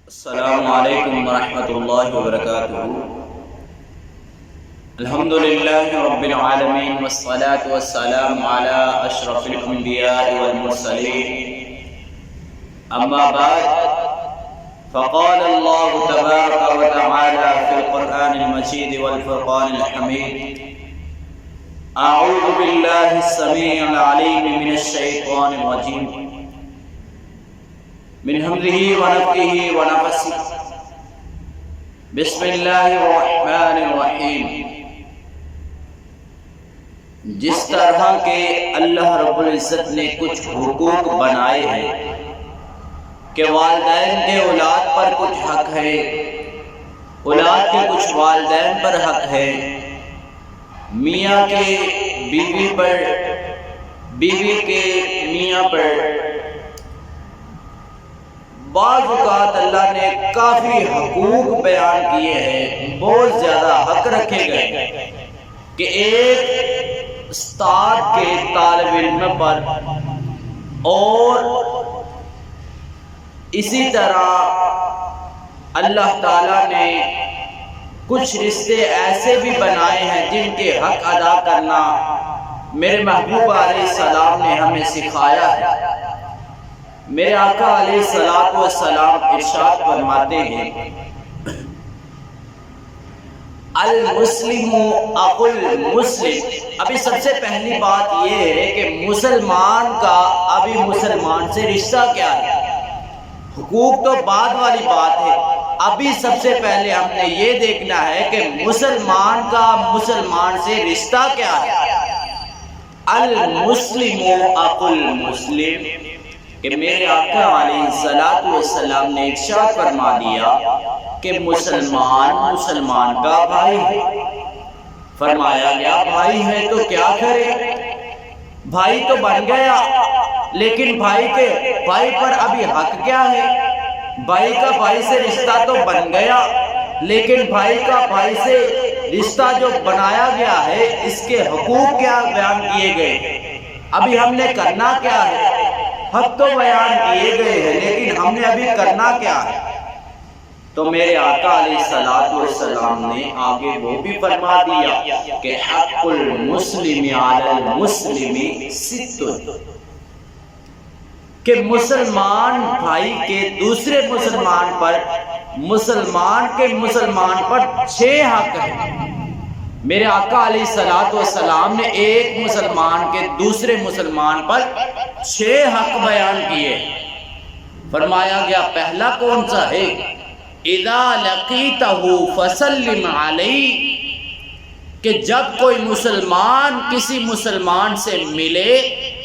السلام علیکم ورحمۃ اللہ وبرکاتہ۔ الحمد للہ رب العالمین والصلاة والسلام علی اشرف الانبیاء والمرسلین، اما بعد فقال اللہ تبارک وتعالی فی القرآن المجید والفرقان الحمید، اعوذ باللہ السمیع العلیم من الشیطان الرجیم، من حمده ونفخه ونفثه، بسم اللہ الرحمن الرحیم۔ جس طرح کے اللہ رب العزت نے کچھ حقوق بنائے ہیں کہ والدین کے اولاد پر کچھ حق ہے، اولاد کے کچھ والدین پر حق ہے، میاں کے بیوی پر، بیوی کے میاں پر، بعض اوقات اللہ نے کافی حقوق بیان کیے ہیں، بہت زیادہ حق رکھے گئے کہ ایک استاد کے طالب علم پر، اور اسی طرح اللہ تعالیٰ نے کچھ رشتے ایسے بھی بنائے ہیں جن کے حق ادا کرنا میرے محبوب علیہ السلام نے ہمیں سکھایا ہے۔ میرے آقا علیہ السلام ارشاد فرماتے ہیں، المسلم اخو المسلم۔ ابھی سب سے پہلی بات یہ ہے کہ مسلمان کا ابھی مسلمان سے رشتہ کیا ہے؟ حقوق تو بعد والی بات ہے، ابھی سب سے پہلے ہم نے یہ دیکھنا ہے کہ مسلمان کا مسلمان سے رشتہ کیا ہے۔ المسلم اخو المسلم، کہ میرے آقا علیہ السلام نے ارشاد فرما دیا کہ مسلمان مسلمان کا بھائی ہے۔ فرمایا گیا بھائی ہے تو کیا کرے؟ بھائی تو بن گیا، لیکن بھائی پر ابھی حق کیا ہے؟ بھائی کا بھائی سے رشتہ تو بن گیا، لیکن بھائی کا بھائی سے رشتہ جو بنایا گیا ہے اس کے حقوق کیا بیان کیے گئے؟ ابھی ہم نے کرنا کیا ہے؟ حق تو بیان کیے گئے ہیں، لیکن ہم نے ابھی کرنا کیا ہے؟ تو میرے آقا علیہ السلام نے آگے وہ بھی فرما دیا کہ حق المسلم علی المسلم ست، کہ مسلمان بھائی کے دوسرے مسلمان پر، مسلمان کے مسلمان پر 6 حق ہیں۔ میرے آقا علیہ السلام نے ایک مسلمان کے دوسرے مسلمان پر 6 حق بیان کیے۔ فرمایا گیا پہلا کون سا ہے؟ اذا لقیتہ فسلم علیہ، کہ جب کوئی مسلمان کسی مسلمان سے ملے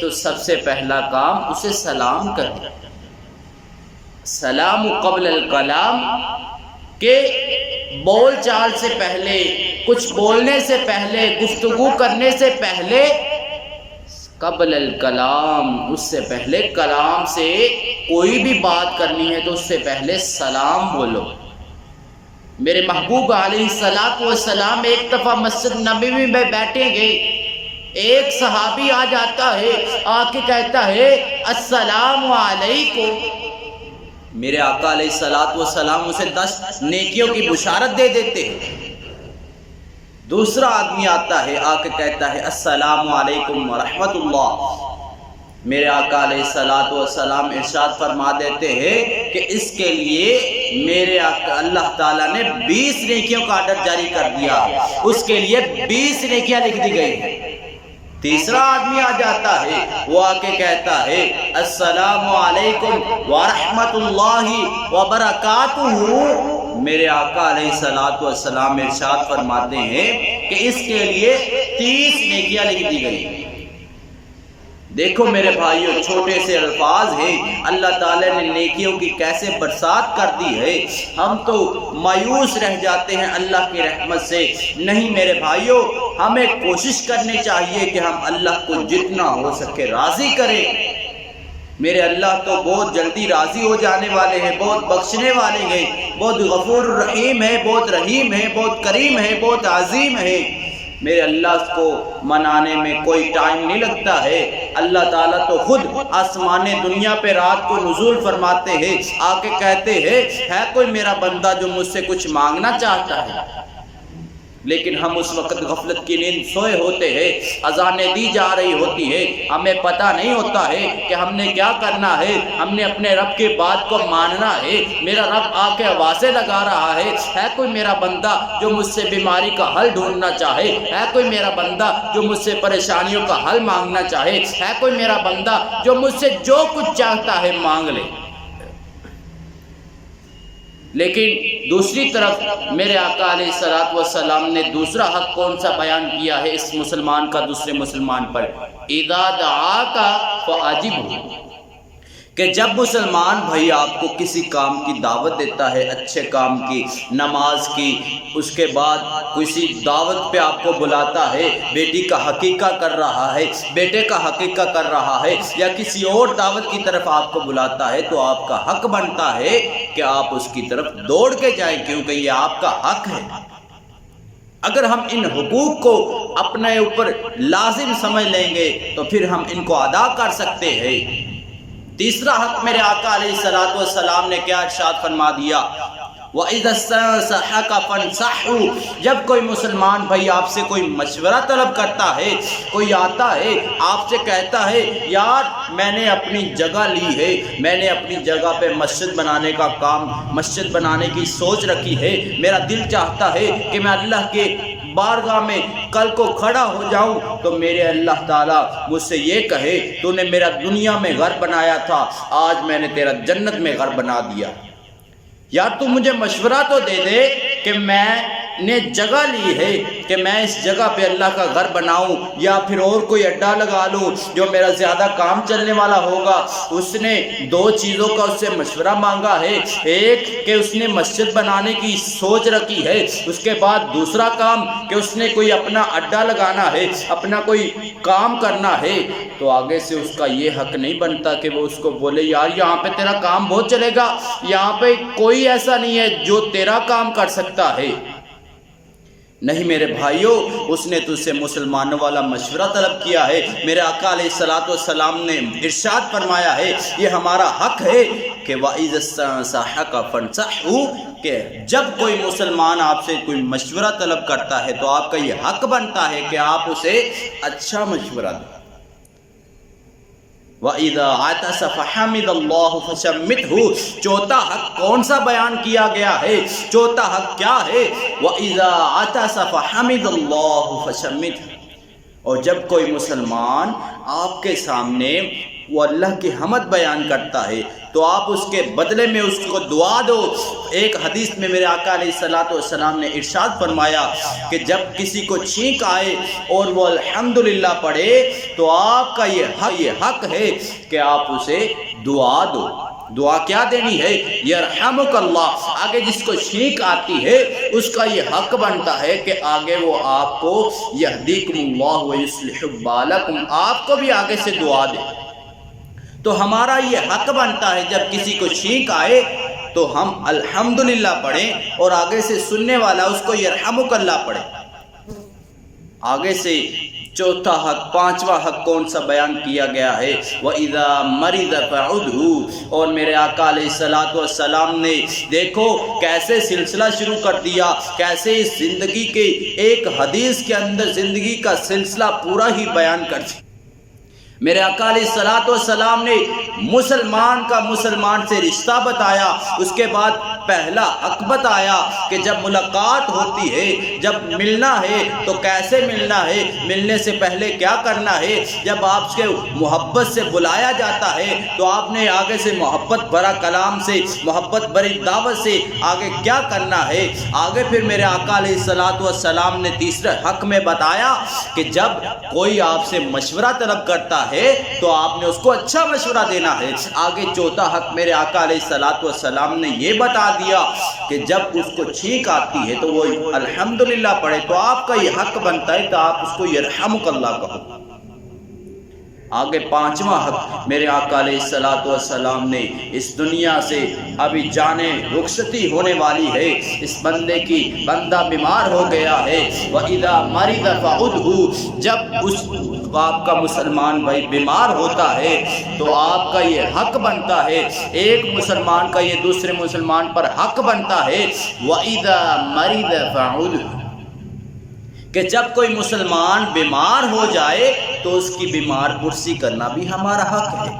تو سب سے پہلا کام اسے سلام کرے۔ سلام قبل الکلام، کہ بول چال سے پہلے، کچھ بولنے سے پہلے، گفتگو کرنے سے پہلے، قبل الکلام، اس سے پہلے کلام سے کوئی بھی بات کرنی ہے تو اس سے پہلے سلام بولو۔ میرے محبوب علیہ السلام ایک دفعہ مسجد نبوی میں بیٹھے گئے، ایک صحابی آ جاتا ہے، آ کے کہتا ہے السلام علیکم۔ میرے آقا علیہ السلام اسے 10 نیکیوں کی بشارت دے دیتے ہیں۔ دوسرا آدمی آتا ہے، آ کے کہتا ہے السلام علیکم ورحمۃ اللہ۔ میرے آقا علیہ السلام ارشاد فرما دیتے ہیں کہ اس کے لیے میرے آقا اللہ تعالیٰ نے 20 نیکیوں کا آرڈر جاری کر دیا، اس کے لیے 20 نیکیاں لکھ دی گئی۔ تیسرا آدمی آ جاتا ہے، وہ آ کے کہتا ہے السلام علیکم ورحمۃ اللہ وبرکاتہ۔ میرے آقا علیہ السلام ارشاد فرماتے ہیں کہ اس کے لیے 30 نیکیاں لکھ دی گئی۔ دیکھو میرے بھائیو، چھوٹے سے الفاظ ہیں، اللہ تعالیٰ نے نیکیوں کی کیسے برسات کر دی ہے۔ ہم تو مایوس رہ جاتے ہیں اللہ کی رحمت سے۔ نہیں میرے بھائیو، ہمیں کوشش کرنی چاہیے کہ ہم اللہ کو جتنا ہو سکے راضی کریں۔ میرے اللہ تو بہت جلدی راضی ہو جانے والے ہیں، بہت بخشنے والے ہیں، بہت غفور الرحیم ہے، بہت رحیم ہے، بہت کریم ہے، بہت عظیم ہے۔ میرے اللہ کو منانے میں کوئی ٹائم نہیں لگتا ہے۔ اللہ تعالیٰ تو خود آسمان دنیا پہ رات کو نزول فرماتے ہیں، آ کے کہتے ہیں ہے کوئی میرا بندہ جو مجھ سے کچھ مانگنا چاہتا ہے؟ لیکن ہم اس وقت غفلت کی نیند سوئے ہوتے ہیں، اذانیں دی جا رہی ہوتی ہے، ہمیں پتہ نہیں ہوتا ہے کہ ہم نے کیا کرنا ہے۔ ہم نے اپنے رب کی بات کو ماننا ہے۔ میرا رب آ کے آوازیں لگا رہا ہے کوئی میرا بندہ جو مجھ سے بیماری کا حل ڈھونڈنا چاہے، ہے کوئی میرا بندہ جو مجھ سے پریشانیوں کا حل مانگنا چاہے، ہے کوئی میرا بندہ جو مجھ سے جو کچھ چاہتا ہے مانگ لے۔ لیکن دوسری طرف میرے آقا علیہ الصلوۃ والسلام نے دوسرا حق کون سا بیان کیا ہے اس مسلمان کا دوسرے مسلمان پر؟ اذا دعاک فاجبہ، کہ جب مسلمان بھائی آپ کو کسی کام کی دعوت دیتا ہے، اچھے کام کی، نماز کی، اس کے بعد کسی دعوت پہ آپ کو بلاتا ہے، بیٹی کا حقیقہ کر رہا ہے، بیٹے کا حقیقہ کر رہا ہے، یا کسی اور دعوت کی طرف آپ کو بلاتا ہے، تو آپ کا حق بنتا ہے کہ آپ اس کی طرف دوڑ کے جائیں، کیونکہ یہ آپ کا حق ہے۔ اگر ہم ان حقوق کو اپنے اوپر لازم سمجھ لیں گے تو پھر ہم ان کو ادا کر سکتے ہیں۔ تیسرا حق میرے آقا علیہ الصلوۃ والسلام نے کیا ارشاد فرما دیا؟ وَإِذَا اسْتَنصَحَكَ فَانصَحْهُ، جب کوئی مسلمان بھائی آپ سے کوئی مشورہ طلب کرتا ہے، کوئی آتا ہے آپ سے کہتا ہے یار میں نے اپنی جگہ لی ہے، میں نے اپنی جگہ پہ مسجد بنانے کا کام، مسجد بنانے کی سوچ رکھی ہے، میرا دل چاہتا ہے کہ میں اللہ کے بارگاہ میں کل کو کھڑا ہو جاؤں تو میرے اللہ تعالیٰ مجھ سے یہ کہے تو نے میرا دنیا میں گھر بنایا تھا، آج میں نے تیرا جنت میں گھر بنا دیا۔ یار تو مجھے مشورہ تو دے دے کہ میں نے جگہ لی ہے کہ میں اس جگہ پہ اللہ کا گھر بناؤں، یا پھر اور کوئی اڈا لگا لوں جو میرا زیادہ کام چلنے والا ہوگا۔ اس نے دو چیزوں کا اس سے مشورہ مانگا ہے، ایک کہ اس نے مسجد بنانے کی سوچ رکھی ہے، اس کے بعد دوسرا کام کہ اس نے کوئی اپنا اڈا لگانا ہے، اپنا کوئی کام کرنا ہے، تو آگے سے اس کا یہ حق نہیں بنتا کہ وہ اس کو بولے یار یہاں پہ تیرا کام بہت چلے گا، یہاں پہ کوئی ایسا نہیں ہے جو تیرا کام کر سکتا ہے۔ نہیں میرے بھائیوں، اس نے تجھ سے مسلمانوں والا مشورہ طلب کیا ہے۔ میرے آقا علیہ الصلوۃ والسلام نے ارشاد فرمایا ہے، یہ ہمارا حق ہے کہ وَإِذَا اسْتَنصَحَكَ فَانصَحْهُ، کہ جب کوئی مسلمان آپ سے کوئی مشورہ طلب کرتا ہے تو آپ کا یہ حق بنتا ہے کہ آپ اسے اچھا مشورہ دیں۔ وَإِذَا عَطَسَ فَحَمِدَ اللَّهُ فَشَمِّتْهُ، چوتھا حق کون سا بیان کیا گیا ہے؟ چوتھا حق کیا ہے؟ وَإِذَا عَطَسَ فَحَمِدَ اللَّهُ فَشَمِّتْهُ، اور جب کوئی مسلمان آپ کے سامنے وہ اللہ کی حمد بیان کرتا ہے تو آپ اس کے بدلے میں اس کو دعا دو۔ ایک حدیث میں میرے آقا علیہ الصلوۃ والسلام نے ارشاد فرمایا کہ جب کسی کو چھینک آئے اور وہ الحمدللہ پڑھے تو آپ کا یہ حق ہے کہ آپ اسے دعا دو۔ دعا کیا دینی ہے؟ یرحمک اللہ، آگے جس کو چھینک آتی ہے اس کا یہ حق بنتا ہے کہ آگے وہ آپ کو یہدیکم اللہ ویصلح بالکم، آپ کو بھی آگے سے دعا دے۔ تو ہمارا یہ حق بنتا ہے جب کسی کو چھینک آئے تو ہم الحمدللہ پڑھیں اور آگے سے سننے والا اس کو یرحمک اللہ پڑھے۔ آگے سے چوتھا حق، پانچواں حق کون سا بیان کیا گیا ہے؟ وَإِذَا مَرِضَ فَعُدْهُ، اور میرے آقا علیہ الصلوۃ والسلام نے دیکھو کیسے سلسلہ شروع کر دیا، کیسے اس زندگی کے ایک حدیث کے اندر زندگی کا سلسلہ پورا ہی بیان کر دیا۔ میرے آقا علیہ الصلوۃ والسلام نے مسلمان کا مسلمان سے رشتہ بتایا، اس کے بعد پہلا حق بتایا کہ جب ملاقات ہوتی ہے، جب ملنا ہے تو کیسے ملنا ہے، ملنے سے پہلے کیا کرنا ہے، جب آپ کے محبت سے بلایا جاتا ہے تو آپ نے آگے سے محبت بھرا کلام سے، محبت بھری دعوت سے آگے کیا کرنا ہے۔ آگے پھر میرے آقا علیہ الصلوۃ والسلام نے تیسرے حق میں بتایا کہ جب کوئی آپ سے مشورہ طلب کرتا ہے تو آپ نے اس کو اچھا مشورہ دینا ہے۔ آگے چوتھا حق میرے آقا علیہ الصلوۃ والسلام نے یہ بتا دیا کہ جب اس کو چھینک آتی ہے تو وہ الحمدللہ پڑھے، تو آپ کا یہ حق بنتا ہے کہ آپ اس کو یرحمک اللہ کہو۔ آگے پانچواں حق میرے آقا علیہ الصلوۃ والسلام نے اس دنیا سے ابھی جانے رخصتی ہونے والی ہے، اس بندے کی بندہ بیمار ہو گیا ہے، وَإِذَا مَرِضَ فَعُدْهُ، جب اس آپ کا مسلمان بھائی بیمار ہوتا ہے تو آپ کا یہ حق بنتا ہے، ایک مسلمان کا یہ دوسرے مسلمان پر حق بنتا ہے، وَإِذَا مَرِضَ فَعُدْهُ، کہ جب کوئی مسلمان بیمار ہو جائے تو اس کی بیمار پرسی کرنا بھی ہمارا حق ہے۔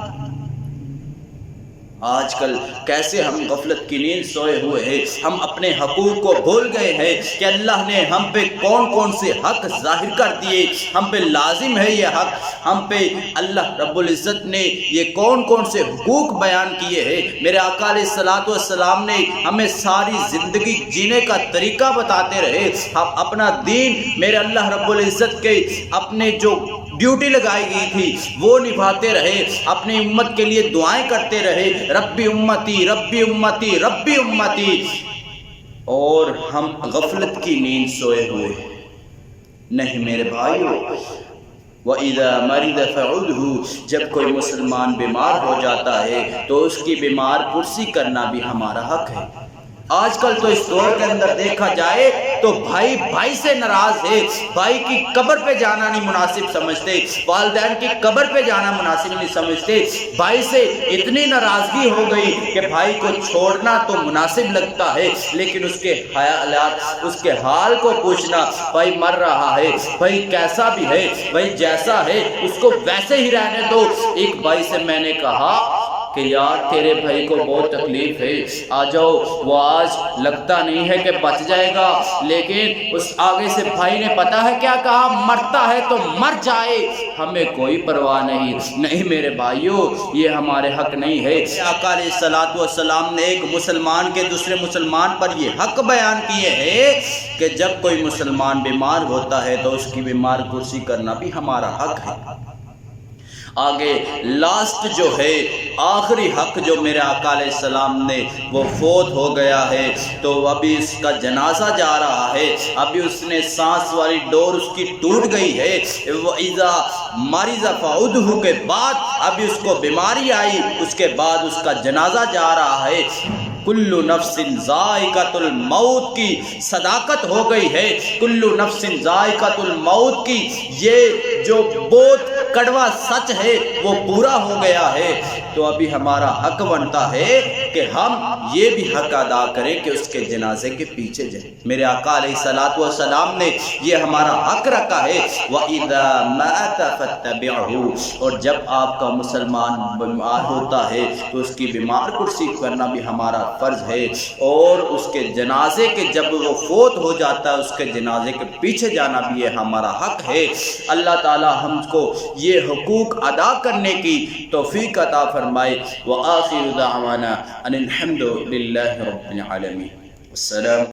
آج کل کیسے ہم غفلت کی نیند سوئے ہوئے ہیں، ہم اپنے حقوق کو بھول گئے ہیں کہ اللہ نے ہم پہ کون کون سے حق ظاہر کر دیے، ہم پہ لازم ہے یہ حق، ہم پہ اللہ رب العزت نے یہ کون کون سے حقوق بیان کیے ہیں۔ میرے آقا علیہ الصلوۃ والسلام نے ہمیں ساری زندگی جینے کا طریقہ بتاتے رہے، ہم اپنا دین میرے اللہ رب العزت کے اپنے جو ڈیوٹی لگائی گئی تھی وہ نبھاتے رہے، اپنی امت کے لیے دعائیں کرتے رہے، ربی امتی ربی امتی ربی امتی، اور ہم غفلت کی نیند سوئے ہوئے نہیں میرے بھائیو۔ وَإِذَا مَرِضَ فَعُدْهُ، جب کوئی مسلمان بیمار ہو جاتا ہے تو اس کی بیمار پرسی کرنا بھی ہمارا حق ہے۔ آج کل تو اس دور کے اندر دیکھا جائے تو بھائی بھائی سے ناراض ہے، بھائی کی قبر پہ جانا نہیں مناسب سمجھتے، والدین کی قبر پہ جانا مناسب نہیں سمجھتے، بھائی سے اتنی ناراضگی ہو گئی کہ بھائی کو چھوڑنا تو مناسب لگتا ہے لیکن اس کے حالات، اس کے حال کو پوچھنا، بھائی مر رہا ہے، بھائی کیسا بھی ہے، بھائی جیسا ہے اس کو ویسے ہی رہنے دو۔ ایک بھائی سے میں نے کہا کہ یار تیرے بھائی کو بہت تکلیف ہے، آ جاؤ، وہ آج لگتا نہیں ہے کہ بچ جائے گا، لیکن اس آگے سے بھائی نے پتا ہے کیا کہا، مرتا ہے تو مر جائے، ہمیں کوئی پرواہ نہیں میرے بھائیوں، یہ ہمارے حق نہیں ہے۔ آقا علیہ الصلوۃ والسلام نے ایک مسلمان کے دوسرے مسلمان پر یہ حق بیان کیے ہیں کہ جب کوئی مسلمان بیمار ہوتا ہے تو اس کی بیمار پرسی کرنا بھی ہمارا حق ہے۔ آگے لاسٹ جو ہے، آخری حق جو میرے آقا علیہ السلام نے وہ فوت ہو گیا ہے تو ابھی اس کا جنازہ جا رہا ہے، ابھی اس نے سانس والی ڈور اس کی ٹوٹ گئی ہے، وَإِذَا مَرِضَ فَعُدْهُ کے بعد ابھی اس کو بیماری آئی، اس کے بعد اس کا جنازہ جا رہا ہے۔ کل نفس ذائقۃ الموت کی صداقت ہو گئی ہے، کل نفس ذائقۃ الموت کی یہ جو بہت کڑوا سچ ہے وہ پورا ہو گیا ہے، تو ابھی ہمارا حق بنتا ہے کہ ہم یہ بھی حق ادا کریں کہ اس کے جنازے کے پیچھے جائیں۔ میرے آقا علیہ الصلوۃ والسلام نے یہ ہمارا حق رکھا ہے، وَإِذَا مَاتَ فَاتَّبِعْهُ، اور جب آپ کا مسلمان بیمار ہوتا ہے تو اس کی بیمار پرسی کرنا بھی ہمارا فرض ہے، اور اس کے جنازے کے جب وہ فوت ہو جاتا ہے اس کے جنازے کے پیچھے جانا بھی یہ ہمارا حق ہے۔ اللہ تعالی ہم کو یہ حقوق ادا کرنے کی توفیق عطا فرمائے۔ وآخر دعوانا ان الحمد للہ رب العالمین۔ السلام